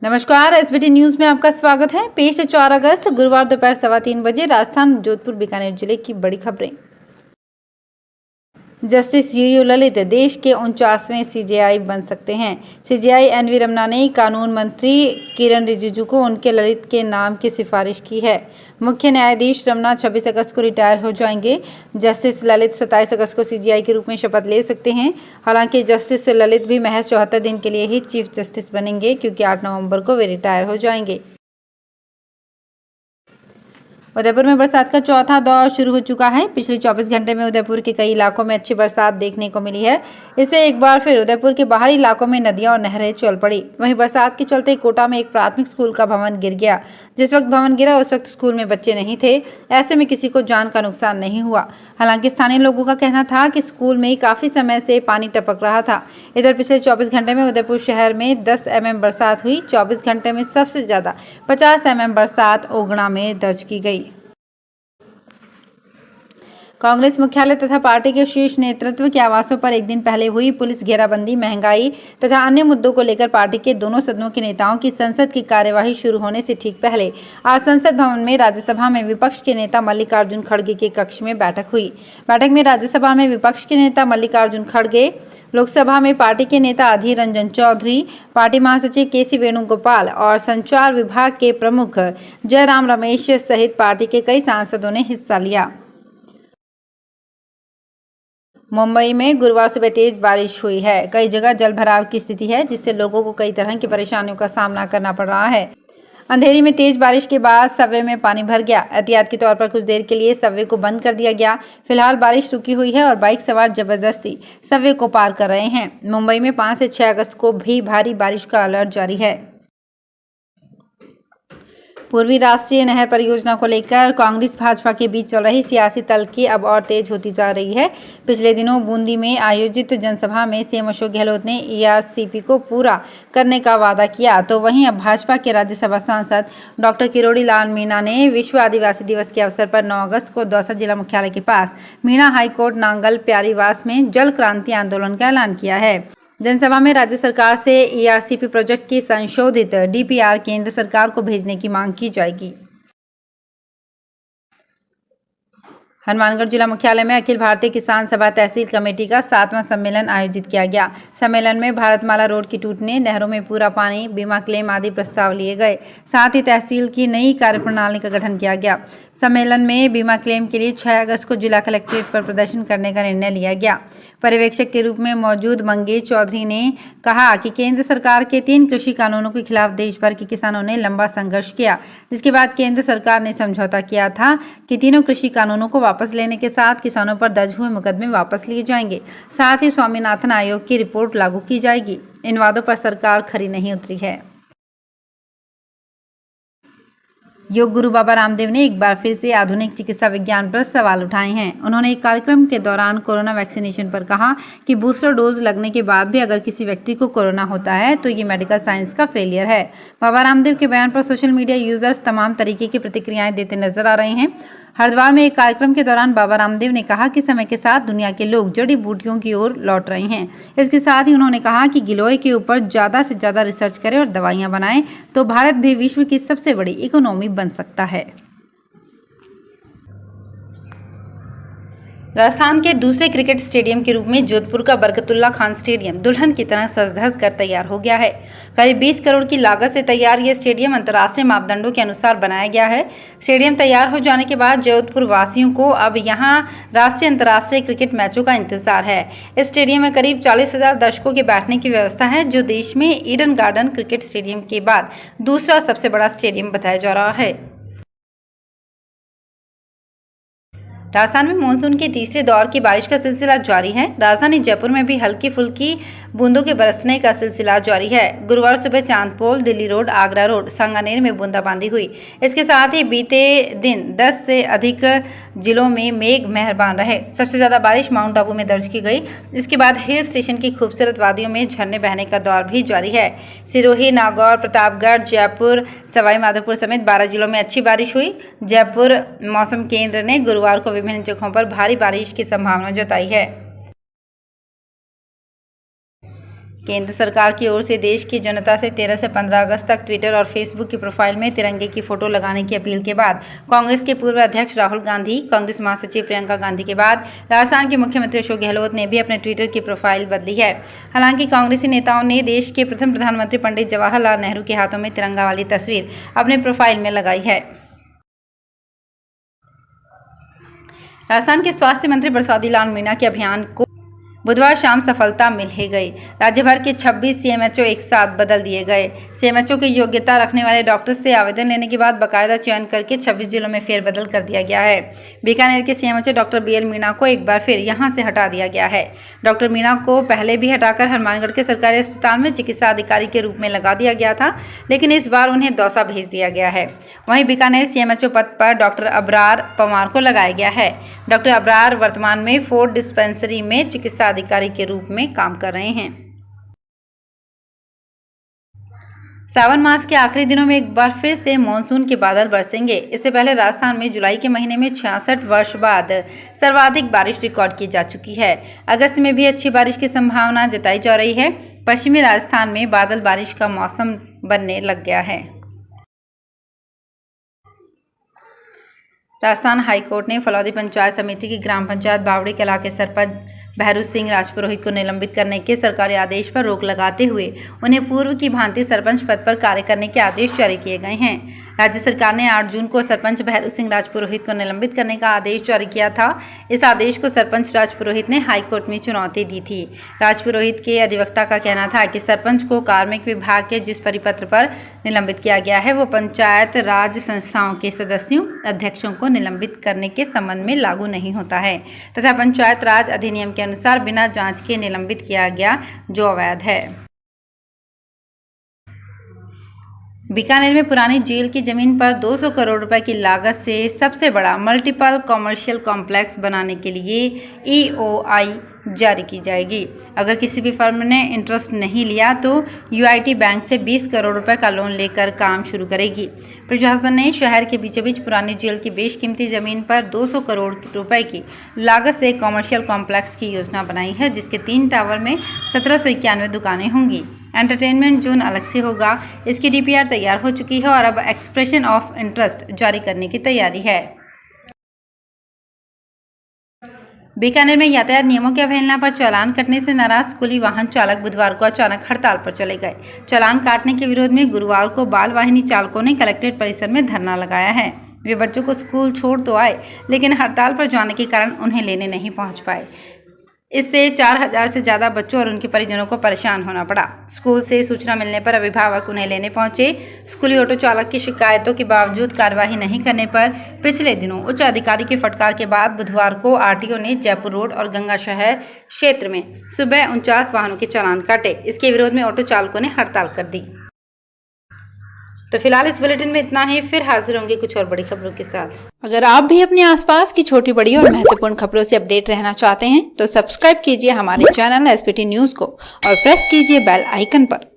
नमस्कार, SBT news में आपका स्वागत है। पेश है 4 अगस्त गुरुवार दोपहर 3:15 बजे राजस्थान जोधपुर बीकानेर जिले की बड़ी खबरें। जस्टिस यूयू ललित देश के 49वें सीजेआई बन सकते हैं। सीजेआई एनवी रमना ने कानून मंत्री किरण रिजिजू को उनके ललित के नाम की सिफारिश की है। मुख्य न्यायाधीश रमना 26 अगस्त को रिटायर हो जाएंगे। जस्टिस ललित 27 अगस्त को सीजेआई के रूप में शपथ ले सकते हैं। हालांकि जस्टिस ललित भी महज 74 दिन के लिए ही चीफ जस्टिस बनेंगे, क्योंकि 8 नवंबर को वे रिटायर हो जाएंगे। उदयपुर में बरसात का चौथा दौर शुरू हो चुका है। पिछले 24 घंटे में उदयपुर के कई इलाकों में अच्छी बरसात देखने को मिली है। इससे एक बार फिर उदयपुर के बाहरी इलाकों में नदियां और नहरें चल पड़ी। वहीं बरसात के चलते कोटा में एक प्राथमिक स्कूल का भवन गिर गया। जिस वक्त भवन गिरा उस वक्त स्कूल में बच्चे नहीं थे। ऐसे में किसी को जान का नुकसान नहीं हुआ। हालांकि स्थानीय लोगों का कहना था कि स्कूल में काफी समय से पानी टपक रहा था। इधर पिछले 24 घंटे में उदयपुर शहर में 10 mm बरसात हुई। 24 घंटे में सबसे ज्यादा 50 mm बरसात ओगड़ा में दर्ज की गई। कांग्रेस मुख्यालय तथा पार्टी के शीर्ष नेतृत्व के आवासों पर एक दिन पहले हुई पुलिस घेराबंदी, महंगाई तथा अन्य मुद्दों को लेकर पार्टी के दोनों सदनों के नेताओं की संसद की कार्यवाही शुरू होने से ठीक पहले आज संसद भवन में राज्यसभा में विपक्ष के नेता मल्लिकार्जुन खड़गे के कक्ष में बैठक हुई। बैठक में राज्यसभा में विपक्ष के नेता मल्लिकार्जुन खड़गे, लोकसभा में पार्टी के नेता अधीर रंजन चौधरी, पार्टी महासचिव केसी वेणुगोपाल और संचार विभाग के प्रमुख जयराम रमेश सहित पार्टी के कई सांसदों ने हिस्सा लिया। मुंबई में गुरुवार सुबह तेज बारिश हुई है। कई जगह जल भराव की स्थिति है, जिससे लोगों को कई तरह की परेशानियों का सामना करना पड़ रहा है। अंधेरी में तेज बारिश के बाद सबवे में पानी भर गया। एहतियात के तौर पर कुछ देर के लिए सबवे को बंद कर दिया गया। फिलहाल बारिश रुकी हुई है और बाइक सवार जबरदस्ती सबवे को पार कर रहे हैं। मुंबई में 5 से 6 अगस्त को भी भारी बारिश का अलर्ट जारी है। पूर्वी राष्ट्रीय नहर परियोजना को लेकर कांग्रेस भाजपा के बीच चल रही सियासी तल्खी अब और तेज होती जा रही है। पिछले दिनों बूंदी में आयोजित जनसभा में सीएम अशोक गहलोत ने ईआरसीपी को पूरा करने का वादा किया, तो वहीं अब भाजपा के राज्यसभा सांसद डॉक्टर किरोड़ी लाल मीणा ने विश्व आदिवासी दिवस के अवसर पर 9 अगस्त को दौसा जिला मुख्यालय के पास मीणा हाईकोर्ट नांगल प्यारीवास में जल क्रांति आंदोलन का ऐलान किया है। जनसभा में राज्य सरकार से ईआरसीपी प्रोजेक्ट की संशोधित डीपीआर केंद्र सरकार को भेजने की मांग की जाएगी। हनुमानगढ़ जिला मुख्यालय में अखिल भारतीय किसान सभा तहसील कमेटी का 7वां सम्मेलन आयोजित किया गया। सम्मेलन में भारतमाला रोड की टूटने, नहरों में पूरा पानी, बीमा क्लेम आदि प्रस्ताव लिए गए। साथ ही तहसील की नई कार्यप्रणाली का गठन किया गया। सम्मेलन में बीमा क्लेम के लिए 6 अगस्त को जिला कलेक्ट्रेट पर प्रदर्शन करने का निर्णय लिया गया। पर्यवेक्षक के रूप में मौजूद मंगेश चौधरी ने कहा कि केंद्र सरकार के 3 कृषि कानूनों के खिलाफ देश भर के किसानों ने लंबा संघर्ष किया, जिसके बाद केंद्र सरकार ने समझौता किया था कि तीनों कृषि कानूनों को वापस लेने के साथ किसानों पर दर्ज हुए मुकदमे वापस लिए जाएंगे। साथ ही स्वामीनाथन आयोग की रिपोर्ट लागू की जाएगी। इन वादों पर सरकार खरी नहीं उतरी है। योग गुरु बाबा रामदेव ने एक बार फिर से आधुनिक चिकित्सा विज्ञान पर सवाल उठाए हैं। उन्होंने एक कार्यक्रम के दौरान कोरोना वैक्सीनेशन पर कहा कि बूस्टर डोज लगने के बाद भी अगर किसी व्यक्ति को कोरोना होता है तो ये मेडिकल साइंस का फेलियर है। बाबा रामदेव के बयान पर सोशल मीडिया यूजर्स तमाम तरीके की प्रतिक्रियाएं देते नजर आ रहे हैं। हरिद्वार में एक कार्यक्रम के दौरान बाबा रामदेव ने कहा कि समय के साथ दुनिया के लोग जड़ी बूटियों की ओर लौट रहे हैं। इसके साथ ही उन्होंने कहा कि गिलोय के ऊपर ज़्यादा से ज़्यादा रिसर्च करें और दवाइयां बनाएं तो भारत भी विश्व की सबसे बड़ी इकोनॉमी बन सकता है। राजस्थान के दूसरे क्रिकेट स्टेडियम के रूप में जोधपुर का बरकतुल्ला खान स्टेडियम दुल्हन की तरह सज-धज कर तैयार हो गया है। करीब 20 करोड़ की लागत से तैयार यह स्टेडियम अंतर्राष्ट्रीय मापदंडों के अनुसार बनाया गया है। स्टेडियम तैयार हो जाने के बाद जोधपुर वासियों को अब यहां राष्ट्रीय अंतर्राष्ट्रीय क्रिकेट मैचों का इंतजार है। इस स्टेडियम में करीब 40,000 दर्शकों के बैठने की व्यवस्था है, जो देश में ईडन गार्डन क्रिकेट स्टेडियम के बाद दूसरा सबसे बड़ा स्टेडियम बताया जा रहा है। राजस्थान में मानसून के तीसरे दौर की बारिश का सिलसिला जारी है। राजधानी जयपुर में भी हल्की फुल्की बूंदों के बरसने का सिलसिला जारी है। गुरुवार सुबह चांदपोल, दिल्ली रोड, आगरा रोड, सांगानेर में बूंदाबांदी हुई। इसके साथ ही बीते दिन 10 से अधिक जिलों में मेघ मेहरबान रहे। सबसे ज्यादा बारिश माउंट आबू में दर्ज की गई। इसके बाद हिल स्टेशन की खूबसूरत वादियों में झरने बहने का दौर भी जारी है। सिरोही, नागौर, प्रतापगढ़, जयपुर, सवाई माधोपुर समेत 12 जिलों में अच्छी बारिश हुई। जयपुर मौसम केंद्र ने गुरुवार को विभिन्न जगहों पर भारी बारिश की संभावना जताई है। केंद्र सरकार की ओर से देश की जनता से 13 से 15 अगस्त तक ट्विटर और फेसबुक की प्रोफाइल में तिरंगे की फोटो लगाने की अपील के बाद कांग्रेस के पूर्व अध्यक्ष राहुल गांधी, कांग्रेस महासचिव प्रियंका गांधी के बाद राजस्थान के मुख्यमंत्री अशोक गहलोत ने भी अपने ट्विटर की प्रोफाइल बदली है। हालांकि कांग्रेसी नेताओं ने देश के प्रथम प्रधानमंत्री पंडित जवाहरलाल नेहरू के हाथों में तिरंगा वाली तस्वीर अपने प्रोफाइल में लगाई है। राजस्थान के स्वास्थ्य मंत्री बरसाती लाल मीणा के अभियान को बुधवार शाम सफलता मिल ही गई। राज्य भर के 26 सीएमएचओ एक साथ बदल दिए गए। सीएमएचओ की योग्यता रखने वाले डॉक्टर से आवेदन लेने के बाद बाकायदा चयन करके 26 जिलों में फेरबदल कर दिया गया है। बीकानेर के सीएमएचओ डॉक्टर बीएल मीणा को एक बार फिर यहां से हटा दिया गया है। डॉक्टर मीणा को पहले भी हटाकर हनुमानगढ़ के सरकारी अस्पताल में चिकित्सा अधिकारी के रूप में लगा दिया गया था, लेकिन इस बार उन्हें दौसा भेज दिया गया है। वहीं बीकानेर सीएमएचओ पद पर डॉक्टर अबरार पवार को लगाया गया है। डॉक्टर अबरार वर्तमान में फोर्ट डिस्पेंसरी में चिकित्सा अधिकारी के रूप में काम कर रहे हैं। सावन मास के आखिरी दिनों में एक बार फिर से मानसून के बादल बरसेंगे। इससे पहले राजस्थान में जुलाई के महीने में 66 वर्ष बाद सर्वाधिक बारिश रिकॉर्ड की जा चुकी है। अगस्त में भी अच्छी बारिश की संभावना जताई जा रही है। पश्चिमी राजस्थान में बादल बारिश का मौसम बनने लग गया है। राजस्थान हाईकोर्ट ने फलौदी पंचायत समिति की ग्राम पंचायत बावड़ी कला के सरपंच भैरू सिंह राजपुरोहित को निलंबित करने के सरकारी आदेश पर रोक लगाते हुए उन्हें पूर्व की भांति सरपंच पद पर कार्य करने के आदेश जारी किए गए हैं। राज्य सरकार ने 8 जून को सरपंच भैरू सिंह राजपुरोहित को निलंबित करने का आदेश जारी किया था। इस आदेश को सरपंच राजपुरोहित ने हाईकोर्ट में चुनौती दी थी। राजपुरोहित के अधिवक्ता का कहना था कि सरपंच को कार्मिक विभाग के जिस परिपत्र पर निलंबित किया गया है वो पंचायत राज संस्थाओं के सदस्यों अध्यक्षों को निलंबित करने के संबंध में लागू नहीं होता है तथा पंचायत राज अधिनियम के अनुसार बिना जांच के निलंबित किया गया जो अवैध है। बीकानेर में पुरानी जेल की जमीन पर 200 करोड़ रुपए की लागत से सबसे बड़ा मल्टीपल कॉमर्शियल कॉम्प्लेक्स बनाने के लिए EOI जारी की जाएगी। अगर किसी भी फर्म ने इंटरेस्ट नहीं लिया तो UIT बैंक से 20 करोड़ रुपए का लोन लेकर काम शुरू करेगी। प्रशासन ने शहर के बीचों बीच पुरानी जेल की बेशकीमती जमीन पर 200 करोड़ रुपए की लागत से कॉमर्शियल कॉम्प्लेक्स की योजना बनाई है, जिसके 3 टावर में 1791 दुकानें होंगी। एंटरटेनमेंट जोन अलग से होगा। इसकी DPR तैयार हो चुकी है और अब एक्सप्रेशन ऑफ इंटरेस्ट जारी करने की तैयारी है। बीकानेर में यातायात नियमों की अवहेलना पर चालान कटने से नाराज स्कूली वाहन चालक बुधवार को अचानक हड़ताल पर चले गए। चालान काटने के विरोध में गुरुवार को बाल वाहिनी चालकों ने कलेक्ट्रेट परिसर में धरना लगाया है। वे बच्चों को स्कूल छोड़ तो आए, लेकिन हड़ताल पर जाने के कारण उन्हें लेने नहीं पहुंच पाए। इससे 4000 से ज़्यादा बच्चों और उनके परिजनों को परेशान होना पड़ा। स्कूल से सूचना मिलने पर अभिभावक उन्हें लेने पहुंचे। स्कूली ऑटो चालक की शिकायतों के बावजूद कार्रवाई नहीं करने पर पिछले दिनों उच्च अधिकारी की फटकार के बाद बुधवार को RTO ने जयपुर रोड और गंगा शहर क्षेत्र में सुबह 49 वाहनों के चालान काटे। इसके विरोध में ऑटो चालकों ने हड़ताल कर दी। तो फिलहाल इस बुलेटिन में इतना ही। फिर हाजिर होंगे कुछ और बड़ी खबरों के साथ। अगर आप भी अपने आसपास की छोटी बड़ी और महत्वपूर्ण खबरों से अपडेट रहना चाहते हैं तो सब्सक्राइब कीजिए हमारे चैनल SPT न्यूज को और प्रेस कीजिए बेल आइकन पर।